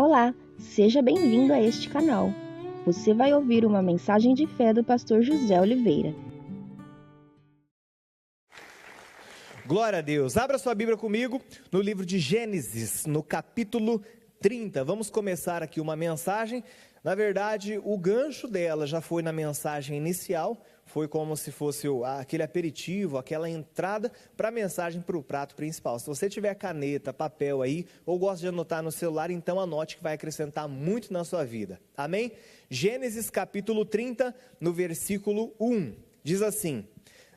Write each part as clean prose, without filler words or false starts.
Olá, seja bem-vindo a este canal. Você vai ouvir uma mensagem de fé do pastor José Oliveira. Glória a Deus. Abra sua Bíblia comigo no livro de Gênesis, no capítulo 30. Vamos começar aqui uma mensagem. Na verdade, o gancho dela já foi na mensagem inicial, foi como se fosse aquele aperitivo, aquela entrada para a mensagem, para o prato principal. Se você tiver caneta, papel aí, ou gosta de anotar no celular, então anote que vai acrescentar muito na sua vida. Amém? Gênesis capítulo 30, no versículo 1, diz assim: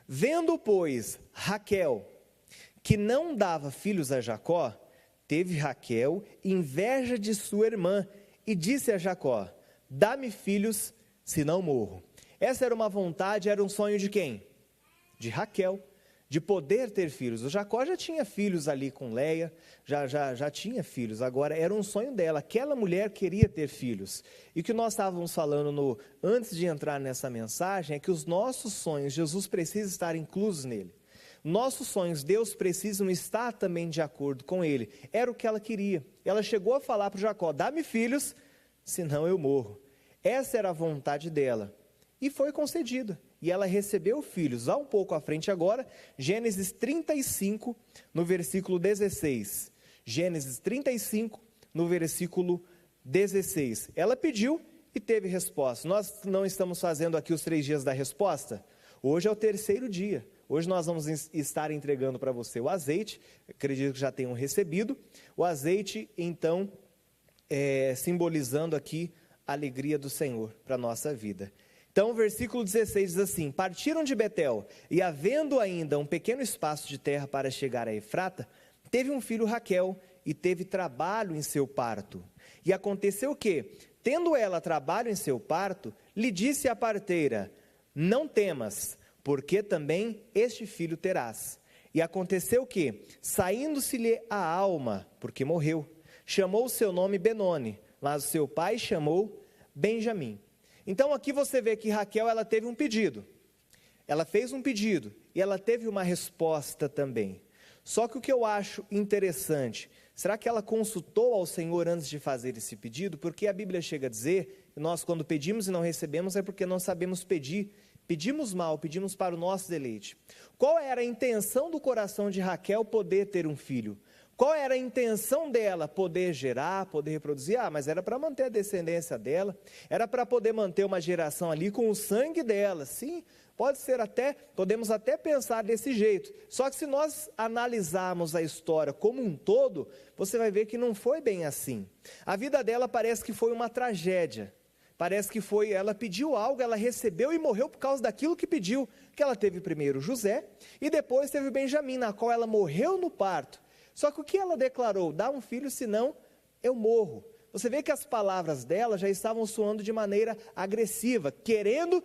Vendo, pois, Raquel, que não dava filhos a Jacó, teve Raquel inveja de sua irmã, e disse a Jacó: dá-me filhos, senão morro. Essa era uma vontade, era um sonho de quem? De Raquel, de poder ter filhos. O Jacó já tinha filhos ali com Leia, já tinha filhos, agora era um sonho dela, aquela mulher queria ter filhos. E o que nós estávamos falando antes de entrar nessa mensagem, é que os nossos sonhos, Jesus precisa estar incluso nele. Nossos sonhos, Deus precisam estar também de acordo com ele. Era o que ela queria. Ela chegou a falar para o Jacó: dá-me filhos, senão eu morro. Essa era a vontade dela. E foi concedida. E ela recebeu filhos. Há um pouco à frente agora, Gênesis 35, no versículo 16. Gênesis 35, no versículo 16. Ela pediu e teve resposta. Nós não estamos fazendo aqui os 3 dias da resposta? Hoje é o 3º dia. Hoje nós vamos estar entregando para você o azeite, acredito que já tenham recebido. O azeite, então, simbolizando aqui a alegria do Senhor para a nossa vida. Então, o versículo 16 diz assim: partiram de Betel, e havendo ainda um pequeno espaço de terra para chegar a Efrata, teve um filho Raquel, e teve trabalho em seu parto. E aconteceu que, tendo ela trabalho em seu parto, lhe disse a parteira: não temas, porque também este filho terás. E aconteceu que, saindo-se-lhe a alma, porque morreu, chamou o seu nome Benoni, mas o seu pai chamou Benjamim. Então aqui você vê que Raquel, ela teve um pedido. Ela fez um pedido e ela teve uma resposta também. Só que o que eu acho interessante, será que ela consultou ao Senhor antes de fazer esse pedido? Porque a Bíblia chega a dizer, nós quando pedimos e não recebemos é porque não sabemos pedir. Pedimos mal, pedimos para o nosso deleite. Qual era a intenção do coração de Raquel poder ter um filho? Qual era a intenção dela poder gerar, poder reproduzir? Mas era para manter a descendência dela, era para poder manter uma geração ali com o sangue dela. Sim, pode ser podemos até pensar desse jeito. Só que se nós analisarmos a história como um todo, você vai ver que não foi bem assim. A vida dela parece que foi uma tragédia. Parece que ela pediu algo, ela recebeu e morreu por causa daquilo que pediu. Que ela teve primeiro José e depois teve Benjamim, na qual ela morreu no parto. Só que o que ela declarou? Dá um filho, senão eu morro. Você vê que as palavras dela já estavam soando de maneira agressiva, querendo,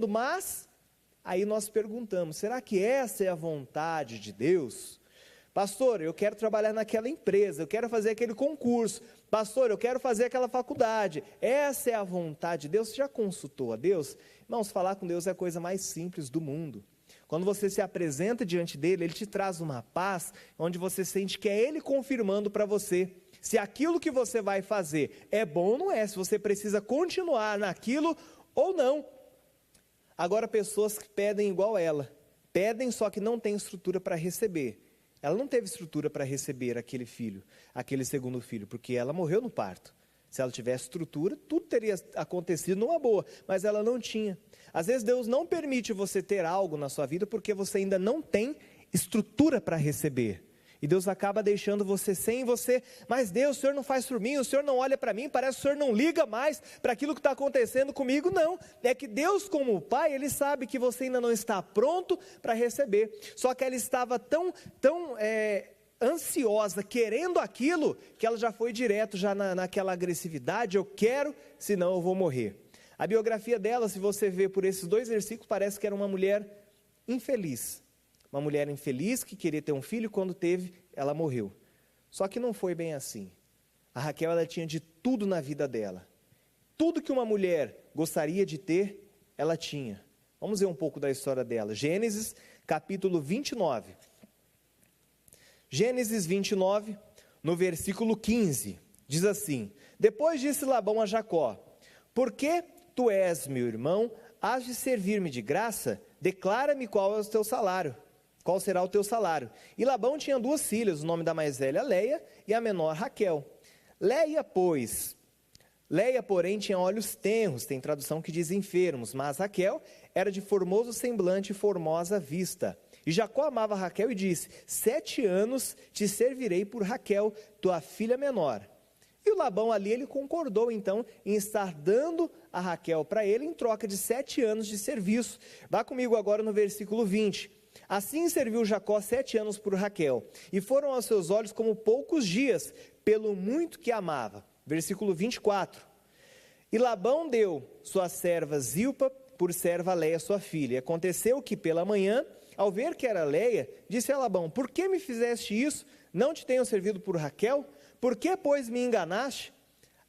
mas aí nós perguntamos, será que essa é a vontade de Deus? Pastor, eu quero trabalhar naquela empresa, eu quero fazer aquele concurso. Pastor, eu quero fazer aquela faculdade. Essa é a vontade de Deus. Você já consultou a Deus? Irmãos, falar com Deus é a coisa mais simples do mundo. Quando você se apresenta diante dele, ele te traz uma paz, onde você sente que é ele confirmando para você se aquilo que você vai fazer é bom ou não é, se você precisa continuar naquilo ou não. Agora, pessoas que pedem igual ela, pedem só que não tem estrutura para receber. Ela não teve estrutura para receber aquele filho, aquele segundo filho, porque ela morreu no parto. Se ela tivesse estrutura, tudo teria acontecido numa boa, mas ela não tinha. Às vezes Deus não permite você ter algo na sua vida porque você ainda não tem estrutura para receber. E Deus acaba deixando você sem você. Mas Deus, o Senhor não faz por mim, o Senhor não olha para mim, parece que o Senhor não liga mais para aquilo que está acontecendo comigo. Não, é que Deus como Pai, Ele sabe que você ainda não está pronto para receber. Só que ela estava tão ansiosa, querendo aquilo, que ela já foi direto naquela agressividade: eu quero, senão eu vou morrer. A biografia dela, se você ver por esses 2 versículos, parece que era uma mulher infeliz. Uma mulher infeliz que queria ter um filho, quando teve, ela morreu. Só que não foi bem assim. A Raquel, ela tinha de tudo na vida dela. Tudo que uma mulher gostaria de ter, ela tinha. Vamos ver um pouco da história dela. Gênesis, capítulo 29. Gênesis 29, no versículo 15. Diz assim: depois disse Labão a Jacó: por que tu és meu irmão, hás de servir-me de graça? Declara-me qual é o teu salário. Qual será o teu salário? E Labão tinha 2 filhas, o nome da mais velha Leia e a menor Raquel. Leia, porém, tinha olhos tenros, tem tradução que diz enfermos, mas Raquel era de formoso semblante e formosa vista. E Jacó amava Raquel e disse: 7 anos te servirei por Raquel, tua filha menor. E o Labão ali, ele concordou então em estar dando a Raquel para ele em troca de 7 anos de serviço. Vá comigo agora no versículo 20. Assim serviu Jacó 7 anos por Raquel, e foram aos seus olhos como poucos dias, pelo muito que amava. Versículo 24. E Labão deu sua serva Zilpa por serva Leia, sua filha. E aconteceu que pela manhã, ao ver que era Leia, disse a Labão: por que me fizeste isso? Não te tenho servido por Raquel? Por que, pois, me enganaste?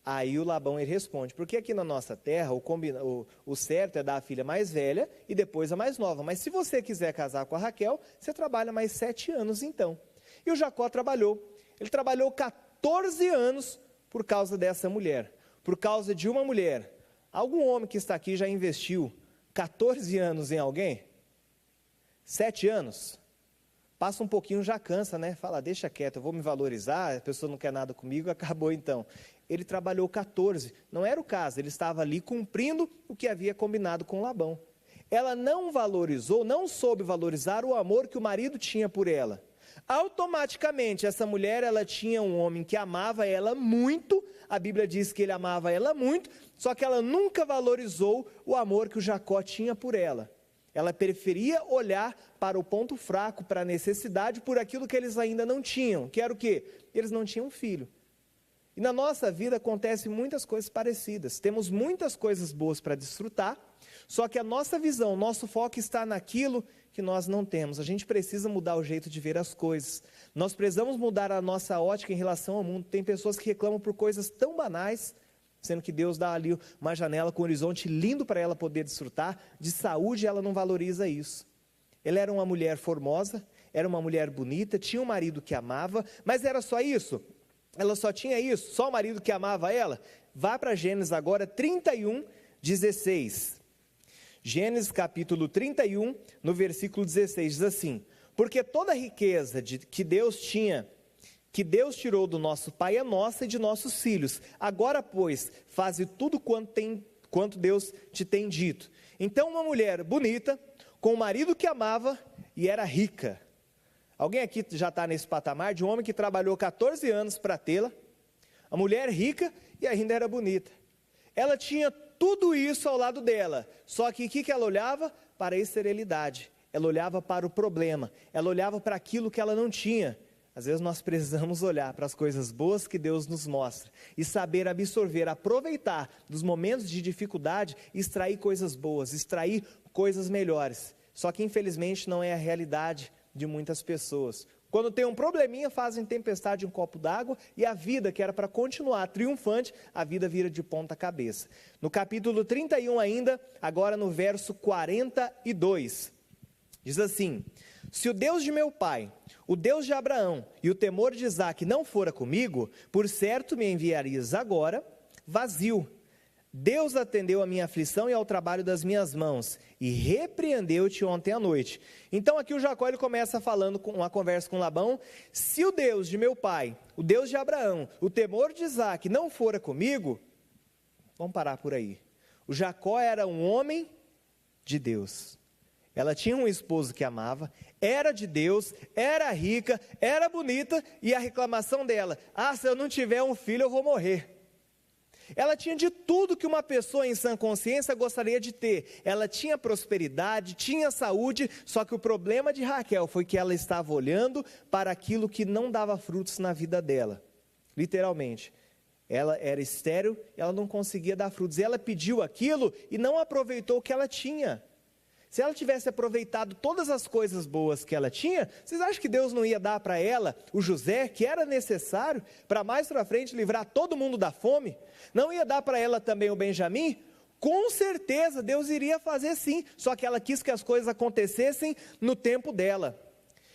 Aí o Labão ele responde: porque aqui na nossa terra o certo é dar a filha mais velha e depois a mais nova. Mas se você quiser casar com a Raquel, você trabalha mais 7 anos então. E o Jacó trabalhou. Ele trabalhou 14 anos por causa dessa mulher. Por causa de uma mulher. Algum homem que está aqui já investiu 14 anos em alguém? 7 anos? Passa um pouquinho, já cansa, né? Fala: deixa quieto, eu vou me valorizar, a pessoa não quer nada comigo, acabou então. Ele trabalhou 14, não era o caso, ele estava ali cumprindo o que havia combinado com Labão. Ela não valorizou, não soube valorizar o amor que o marido tinha por ela. Automaticamente, essa mulher, ela tinha um homem que amava ela muito, a Bíblia diz que ele amava ela muito, só que ela nunca valorizou o amor que o Jacó tinha por ela. Ela preferia olhar para o ponto fraco, para a necessidade, por aquilo que eles ainda não tinham, que era o quê? Eles não tinham filho. E na nossa vida acontecem muitas coisas parecidas, temos muitas coisas boas para desfrutar, só que a nossa visão, nosso foco está naquilo que nós não temos. A gente precisa mudar o jeito de ver as coisas, nós precisamos mudar a nossa ótica em relação ao mundo. Tem pessoas que reclamam por coisas tão banais, sendo que Deus dá ali uma janela com um horizonte lindo para ela poder desfrutar, de saúde, ela não valoriza isso. Ela era uma mulher formosa, era uma mulher bonita, tinha um marido que amava, mas era só isso? Ela só tinha isso? Só o marido que amava ela? Vá para Gênesis agora 31, 16. Gênesis capítulo 31, no versículo 16, diz assim: porque toda a riqueza que Deus tirou do nosso pai é nossa e de nossos filhos. Agora, pois, faze tudo quanto Deus te tem dito. Então, uma mulher bonita, com um marido que amava e era rica. Alguém aqui já está nesse patamar de um homem que trabalhou 14 anos para tê-la, a mulher rica e ainda era bonita. Ela tinha tudo isso ao lado dela, só que o que ela olhava? Para a esterilidade. Ela olhava para o problema, ela olhava para aquilo que ela não tinha. Às vezes nós precisamos olhar para as coisas boas que Deus nos mostra e saber absorver, aproveitar dos momentos de dificuldade, extrair coisas boas, extrair coisas melhores. Só que infelizmente não é a realidade de muitas pessoas. Quando tem um probleminha, fazem tempestade em um copo d'água e a vida que era para continuar triunfante, a vida vira de ponta cabeça. No capítulo 31 ainda, agora no verso 42, diz assim: se o Deus de meu pai, o Deus de Abraão e o temor de Isaque não fora comigo, por certo me enviarias agora vazio. Deus atendeu a minha aflição e ao trabalho das minhas mãos, e repreendeu-te ontem à noite. Então aqui o Jacó ele começa falando com uma conversa com Labão: se o Deus de meu pai, o Deus de Abraão, o temor de Isaque não fora comigo, vamos parar por aí. O Jacó era um homem de Deus. Ela tinha um esposo que amava, era de Deus, era rica, era bonita, e a reclamação dela: se eu não tiver um filho eu vou morrer. Ela tinha de tudo que uma pessoa em sã consciência gostaria de ter. Ela tinha prosperidade, tinha saúde, só que o problema de Raquel foi que ela estava olhando para aquilo que não dava frutos na vida dela. Literalmente, ela era estéril, ela não conseguia dar frutos. E ela pediu aquilo e não aproveitou o que ela tinha. Se ela tivesse aproveitado todas as coisas boas que ela tinha, vocês acham que Deus não ia dar para ela o José, que era necessário para mais para frente livrar todo mundo da fome? Não ia dar para ela também o Benjamim? Com certeza Deus iria fazer sim, só que ela quis que as coisas acontecessem no tempo dela.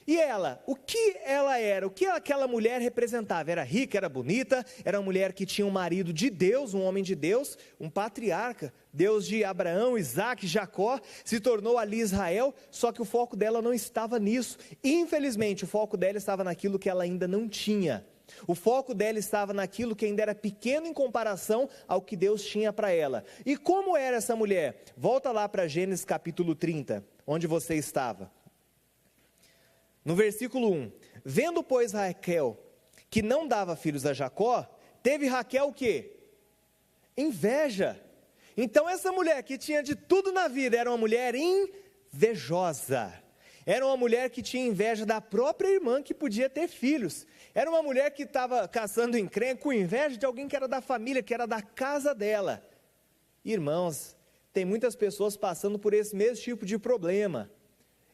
E ela, o que ela era? O que aquela mulher representava? Era rica, era bonita, era uma mulher que tinha um marido de Deus, um homem de Deus, um patriarca, Deus de Abraão, Isaac, Jacó, se tornou ali Israel, só que o foco dela não estava nisso. Infelizmente, o foco dela estava naquilo que ela ainda não tinha. O foco dela estava naquilo que ainda era pequeno em comparação ao que Deus tinha para ela. E como era essa mulher? Volta lá para Gênesis capítulo 30, onde você estava. No versículo 1, vendo pois Raquel que não dava filhos a Jacó, teve Raquel o quê? Inveja. Então essa mulher que tinha de tudo na vida, era uma mulher invejosa. Era uma mulher que tinha inveja da própria irmã que podia ter filhos. Era uma mulher que estava caçando encrenca com inveja de alguém que era da família, que era da casa dela. Irmãos, tem muitas pessoas passando por esse mesmo tipo de problema.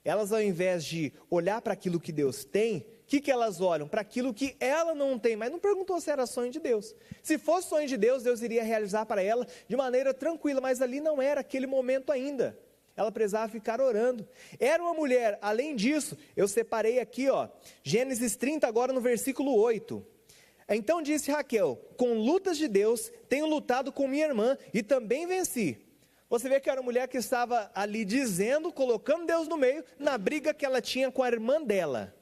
Elas, ao invés de olhar para aquilo que Deus tem, o que elas olham? Para aquilo que ela não tem, mas não perguntou se era sonho de Deus. Se fosse sonho de Deus, Deus iria realizar para ela de maneira tranquila, mas ali não era aquele momento ainda. Ela precisava ficar orando. Era uma mulher, além disso, eu separei aqui, Gênesis 30, agora no versículo 8. Então disse Raquel, com lutas de Deus, tenho lutado com minha irmã e também venci. Você vê que era uma mulher que estava ali dizendo, colocando Deus no meio, na briga que ela tinha com a irmã dela.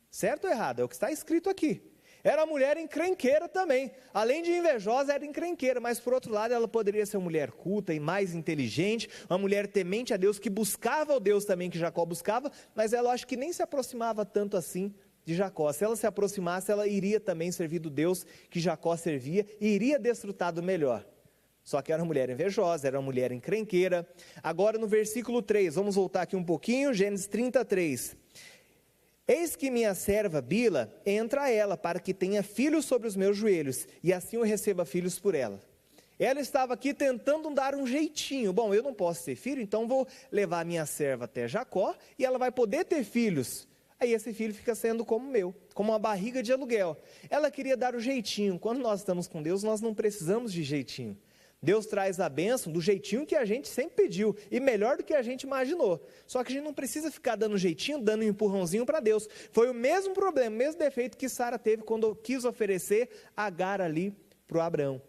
Certo ou errado? É o que está escrito aqui. Era uma mulher encrenqueira também. Além de invejosa, era encrenqueira. Mas por outro lado, ela poderia ser uma mulher culta e mais inteligente. Uma mulher temente a Deus, que buscava o Deus também que Jacó buscava. Mas ela, acho que nem se aproximava tanto assim de Jacó. Se ela se aproximasse, ela iria também servir do Deus que Jacó servia. E iria desfrutar do melhor. Só que era uma mulher invejosa, era uma mulher encrenqueira. Agora no versículo 3, vamos voltar aqui um pouquinho, Gênesis 33. Eis que minha serva Bila entra a ela, para que tenha filhos sobre os meus joelhos, e assim eu receba filhos por ela. Ela estava aqui tentando dar um jeitinho. Bom, eu não posso ter filho, então vou levar a minha serva até Jacó, e ela vai poder ter filhos. Aí esse filho fica sendo como o meu, como uma barriga de aluguel. Ela queria dar o jeitinho. Quando nós estamos com Deus, nós não precisamos de jeitinho. Deus traz a bênção do jeitinho que a gente sempre pediu, e melhor do que a gente imaginou. Só que a gente não precisa ficar dando jeitinho, dando um empurrãozinho para Deus. Foi o mesmo problema, o mesmo defeito que Sara teve quando quis oferecer Agar ali para o Abraão.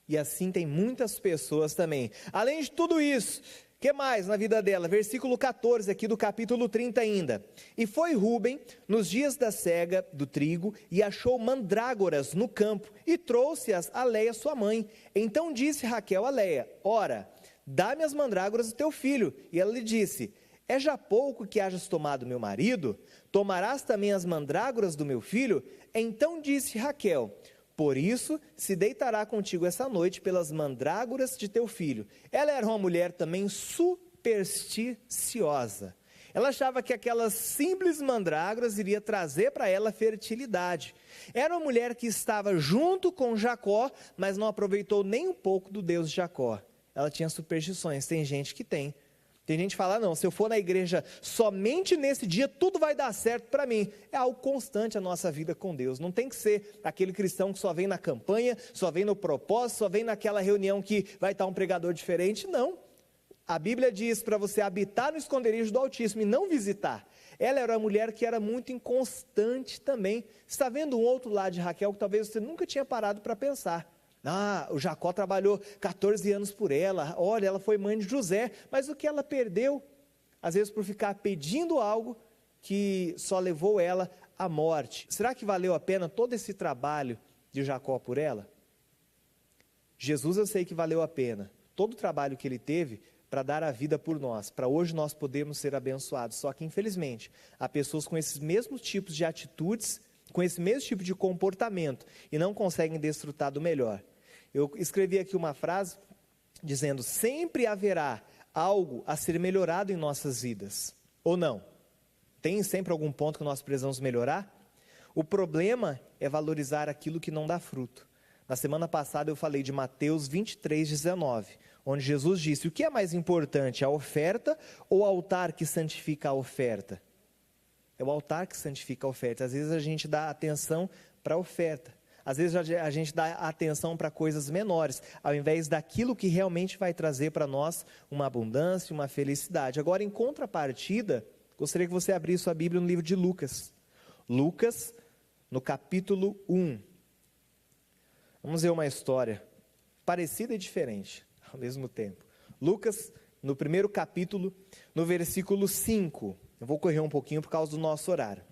E assim tem muitas pessoas também. Além de tudo isso, o que mais na vida dela? Versículo 14 aqui do capítulo 30 ainda. E foi Rúben nos dias da cega do trigo e achou mandrágoras no campo e trouxe-as a Leia sua mãe. Então disse Raquel a Leia, ora, dá-me as mandrágoras do teu filho. E ela lhe disse, é já pouco que hajas tomado meu marido? Tomarás também as mandrágoras do meu filho? Então disse Raquel, por isso se deitará contigo essa noite pelas mandrágoras de teu filho. Ela era uma mulher também supersticiosa. Ela achava que aquelas simples mandrágoras iria trazer para ela fertilidade. Era uma mulher que estava junto com Jacó, mas não aproveitou nem um pouco do Deus de Jacó. Ela tinha superstições, tem gente que tem. Tem gente que fala, não, se eu for na igreja somente nesse dia, tudo vai dar certo para mim. É algo constante a nossa vida com Deus. Não tem que ser aquele cristão que só vem na campanha, só vem no propósito, só vem naquela reunião que vai estar um pregador diferente. Não. A Bíblia diz para você habitar no esconderijo do Altíssimo e não visitar. Ela era uma mulher que era muito inconstante também. Você está vendo um outro lado de Raquel que talvez você nunca tinha parado para pensar. O Jacó trabalhou 14 anos por ela, olha, ela foi mãe de José, mas o que ela perdeu? Às vezes por ficar pedindo algo que só levou ela à morte. Será que valeu a pena todo esse trabalho de Jacó por ela? Jesus eu sei que valeu a pena, todo o trabalho que ele teve para dar a vida por nós, para hoje nós podermos ser abençoados, só que infelizmente, há pessoas com esses mesmos tipos de atitudes, com esse mesmo tipo de comportamento, e não conseguem desfrutar do melhor. Eu escrevi aqui uma frase dizendo, sempre haverá algo a ser melhorado em nossas vidas, ou não? Tem sempre algum ponto que nós precisamos melhorar? O problema é valorizar aquilo que não dá fruto. Na semana passada eu falei de Mateus 23:19, onde Jesus disse, o que é mais importante, a oferta ou o altar que santifica a oferta? É o altar que santifica a oferta. Às vezes a gente dá atenção para a oferta. Às vezes a gente dá atenção para coisas menores, ao invés daquilo que realmente vai trazer para nós uma abundância, uma felicidade. Agora, em contrapartida, Gostaria que você abrisse sua Bíblia no livro de Lucas. Lucas, no capítulo 1. Vamos ver uma história parecida e diferente ao mesmo tempo. Lucas, no primeiro capítulo, no versículo 5. Eu vou correr um pouquinho por causa do nosso horário.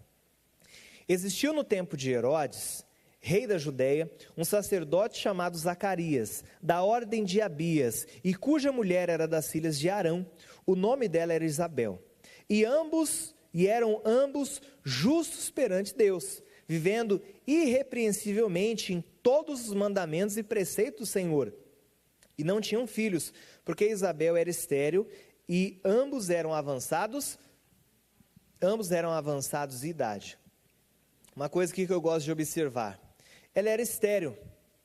Existiu no tempo de Herodes, rei da Judéia, um sacerdote chamado Zacarias, da ordem de Abias, e cuja mulher era das filhas de Arão. O nome dela era Isabel. E eram ambos justos perante Deus, vivendo irrepreensivelmente em todos os mandamentos e preceitos do Senhor. E não tinham filhos, porque Isabel era estéril e ambos eram avançados de idade. Uma coisa aqui que eu gosto de observar. Ela era estéril.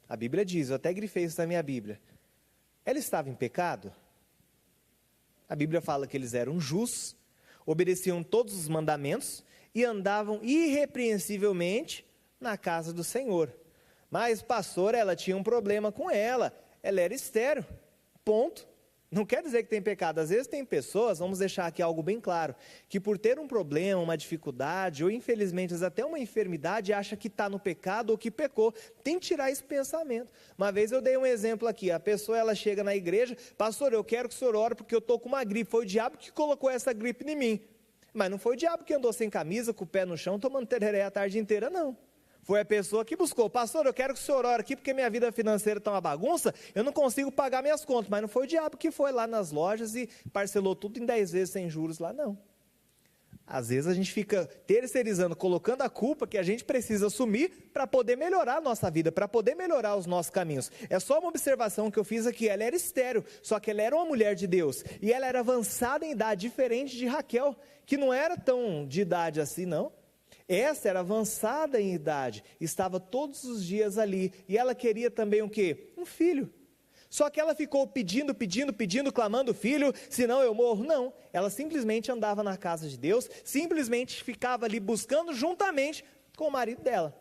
A Bíblia diz, eu até grifei isso na minha Bíblia. Ela estava em pecado? A Bíblia fala que eles eram justos, obedeciam todos os mandamentos e andavam irrepreensivelmente na casa do Senhor. Mas, pastor, ela tinha um problema com ela era estéril, ponto. Não quer dizer que tem pecado. Às vezes tem pessoas, vamos deixar aqui algo bem claro, que por ter um problema, uma dificuldade, ou infelizmente até uma enfermidade, acha que está no pecado ou que pecou. Tem que tirar esse pensamento. Uma vez eu dei um exemplo aqui, a pessoa ela chega na igreja, pastor, eu quero que o senhor ore porque eu estou com uma gripe, foi o diabo que colocou essa gripe em mim. Mas não foi o diabo que andou sem camisa, com o pé no chão, tomando tereré a tarde inteira, não. Foi a pessoa que buscou, pastor, eu quero que o senhor ore aqui, porque minha vida financeira está uma bagunça, eu não consigo pagar minhas contas, mas não foi o diabo que foi lá nas lojas e parcelou tudo em 10 vezes sem juros lá, não. Às vezes a gente fica terceirizando, colocando a culpa que a gente precisa assumir para poder melhorar a nossa vida, para poder melhorar os nossos caminhos. É só uma observação que eu fiz aqui, ela era estéril, só que ela era uma mulher de Deus, e ela era avançada em idade, diferente de Raquel, que não era tão de idade assim, não. Essa era avançada em idade, estava todos os dias ali, e ela queria também o quê? Um filho. Só que ela ficou pedindo, clamando filho, senão eu morro. Não, ela simplesmente andava na casa de Deus, simplesmente ficava ali buscando juntamente com o marido dela.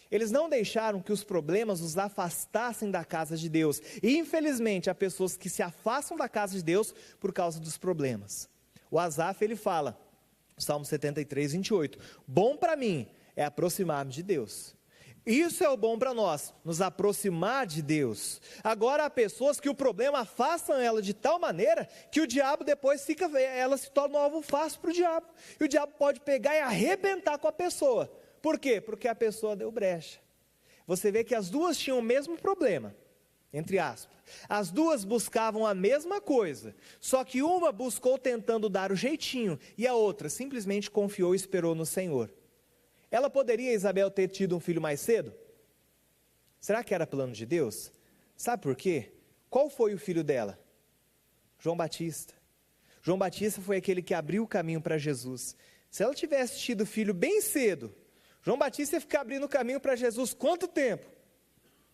Eles não deixaram que os problemas os afastassem da casa de Deus, e infelizmente há pessoas que se afastam da casa de Deus por causa dos problemas. O Asaf, ele fala, Salmo 73, 28, bom para mim é aproximar-me de Deus. Isso é o bom para nós, nos aproximar de Deus. Agora há pessoas que o problema afastam ela de tal maneira que o diabo depois ela se torna um alvo fácil para o diabo. E o diabo pode pegar e arrebentar com a pessoa. Por quê? Porque a pessoa deu brecha. Você vê que as duas tinham o mesmo problema. Entre aspas, as duas buscavam a mesma coisa, só que uma buscou tentando dar o jeitinho, e a outra simplesmente confiou e esperou no Senhor. Ela poderia, Isabel, ter tido um filho mais cedo? Será que era plano de Deus? Sabe por quê? Qual foi o filho dela? João Batista. João Batista foi aquele que abriu o caminho para Jesus. Se ela tivesse tido filho bem cedo, João Batista ia ficar abrindo o caminho para Jesus quanto tempo?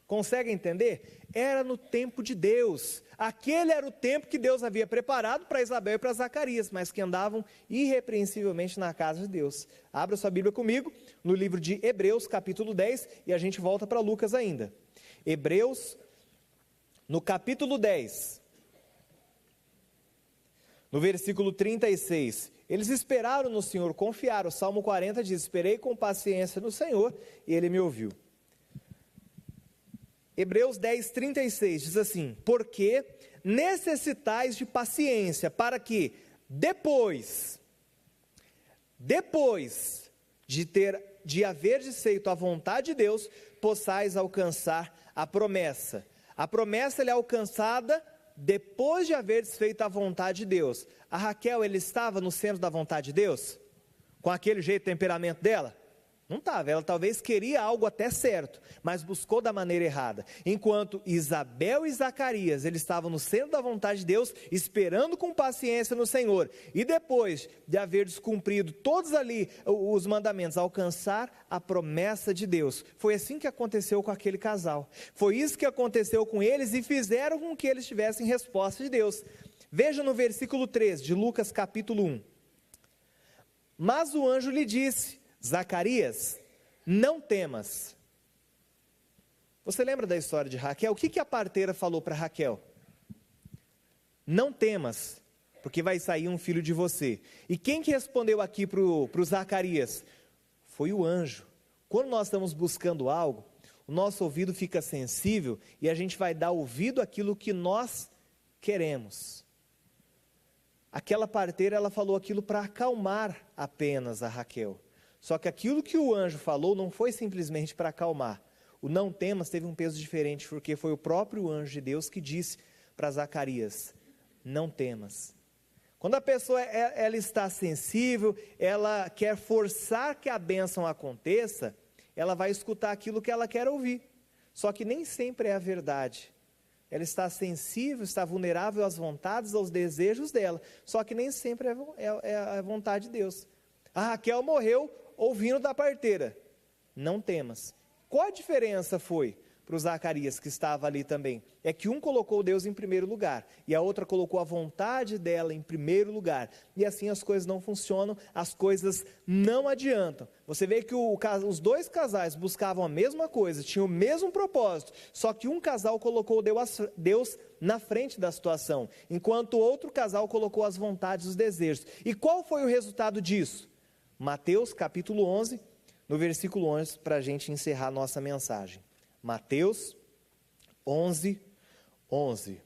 Consegue entender? Era no tempo de Deus. Aquele era o tempo que Deus havia preparado para Isabel e para Zacarias, mas que andavam irrepreensivelmente na casa de Deus. Abra sua Bíblia comigo, no livro de Hebreus, capítulo 10, e a gente volta para Lucas ainda. Hebreus, no capítulo 10, no versículo 36. Eles esperaram no Senhor, confiaram. O Salmo 40 diz, esperei com paciência no Senhor, e Ele me ouviu. Hebreus 10, 36 diz assim, porque necessitais de paciência, para que depois de haverdes feito a vontade de Deus, possais alcançar a promessa. A promessa ela é alcançada depois de haverdes feito a vontade de Deus. A Raquel, ela estava no centro da vontade de Deus? Com aquele jeito de temperamento dela? Não estava, ela talvez queria algo até certo, mas buscou da maneira errada. Enquanto Isabel e Zacarias, eles estavam no centro da vontade de Deus, esperando com paciência no Senhor. E depois de haver descumprido todos ali os mandamentos, alcançar a promessa de Deus. Foi assim que aconteceu com aquele casal. Foi isso que aconteceu com eles e fizeram com que eles tivessem resposta de Deus. Veja no versículo 13 de Lucas capítulo 1. Mas o anjo lhe disse, Zacarias, não temas. Você lembra da história de Raquel? O que a parteira falou para Raquel? Não temas, porque vai sair um filho de você. E quem que respondeu aqui para o Zacarias? Foi o anjo. Quando nós estamos buscando algo, o nosso ouvido fica sensível e a gente vai dar ouvido àquilo que nós queremos. Aquela parteira, ela falou aquilo para acalmar apenas a Raquel. Só que aquilo que o anjo falou não foi simplesmente para acalmar. O não temas teve um peso diferente, porque foi o próprio anjo de Deus que disse para Zacarias: não temas. Quando a pessoa ela está sensível, ela quer forçar que a bênção aconteça, ela vai escutar aquilo que ela quer ouvir. Só que nem sempre é a verdade. Ela está sensível, está vulnerável às vontades, aos desejos dela. Só que nem sempre é a vontade de Deus. A Raquel morreu ouvindo da parteira: não temas. Qual a diferença foi para o Zacarias, que estava ali também? É que um colocou Deus em primeiro lugar, e a outra colocou a vontade dela em primeiro lugar. E assim as coisas não funcionam, as coisas não adiantam. Você vê que os dois casais buscavam a mesma coisa, tinham o mesmo propósito, só que um casal colocou Deus na frente da situação, enquanto o outro casal colocou as vontades e os desejos. E qual foi o resultado disso? Mateus capítulo 11, no versículo 11, para a gente encerrar nossa mensagem. Mateus 11, 11.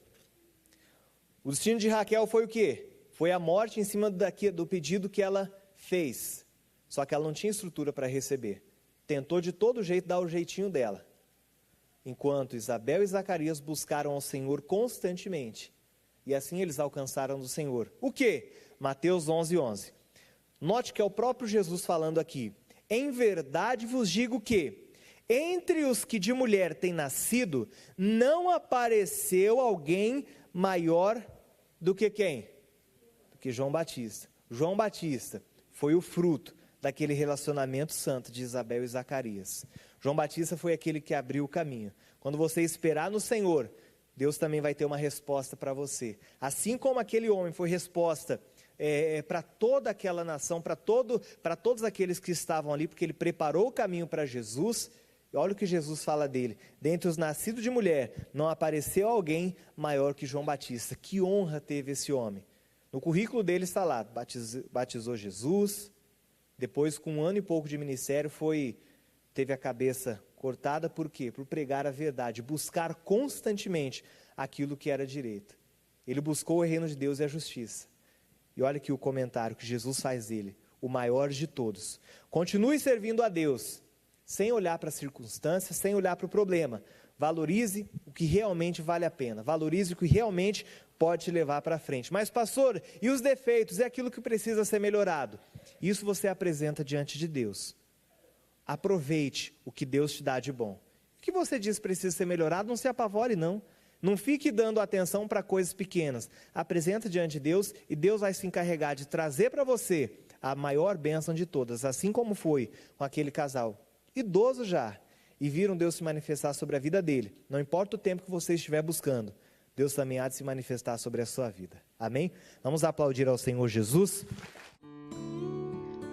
O destino de Raquel foi o quê? Foi a morte em cima do pedido que ela fez. Só que ela não tinha estrutura para receber. Tentou de todo jeito dar o jeitinho dela. Enquanto Isabel e Zacarias buscaram ao Senhor constantemente. E assim eles alcançaram do Senhor. O quê? Mateus 11, 11. Note que é o próprio Jesus falando aqui. Em verdade vos digo que, entre os que de mulher têm nascido, não apareceu alguém maior do que quem? Do que João Batista. João Batista foi o fruto daquele relacionamento santo de Isabel e Zacarias. João Batista foi aquele que abriu o caminho. Quando você esperar no Senhor, Deus também vai ter uma resposta para você. Assim como aquele homem foi resposta para toda aquela nação, para todos aqueles que estavam ali, porque ele preparou o caminho para Jesus. E olha o que Jesus fala dele: dentre os nascidos de mulher, não apareceu alguém maior que João Batista. Que honra teve esse homem. No currículo dele está lá: batizou Jesus, depois com 1 ano e pouco de ministério, teve a cabeça cortada. Por quê? Por pregar a verdade, buscar constantemente aquilo que era direito. Ele buscou o reino de Deus e a justiça. E olha aqui o comentário que Jesus faz dele: o maior de todos. Continue servindo a Deus, sem olhar para as circunstâncias, sem olhar para o problema. Valorize o que realmente vale a pena. Valorize o que realmente pode te levar para frente. Mas pastor, e os defeitos? É aquilo que precisa ser melhorado. Isso você apresenta diante de Deus. Aproveite o que Deus te dá de bom. O que você diz precisa ser melhorado, não se apavore não. Não fique dando atenção para coisas pequenas. Apresenta diante de Deus e Deus vai se encarregar de trazer para você a maior bênção de todas. Assim como foi com aquele casal, idoso já, e viram Deus se manifestar sobre a vida dele. Não importa o tempo que você estiver buscando, Deus também há de se manifestar sobre a sua vida. Amém? Vamos aplaudir ao Senhor Jesus.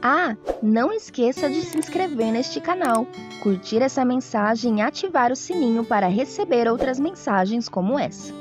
Ah, não esqueça de se inscrever neste canal, curtir essa mensagem e ativar o sininho para receber outras mensagens como essa.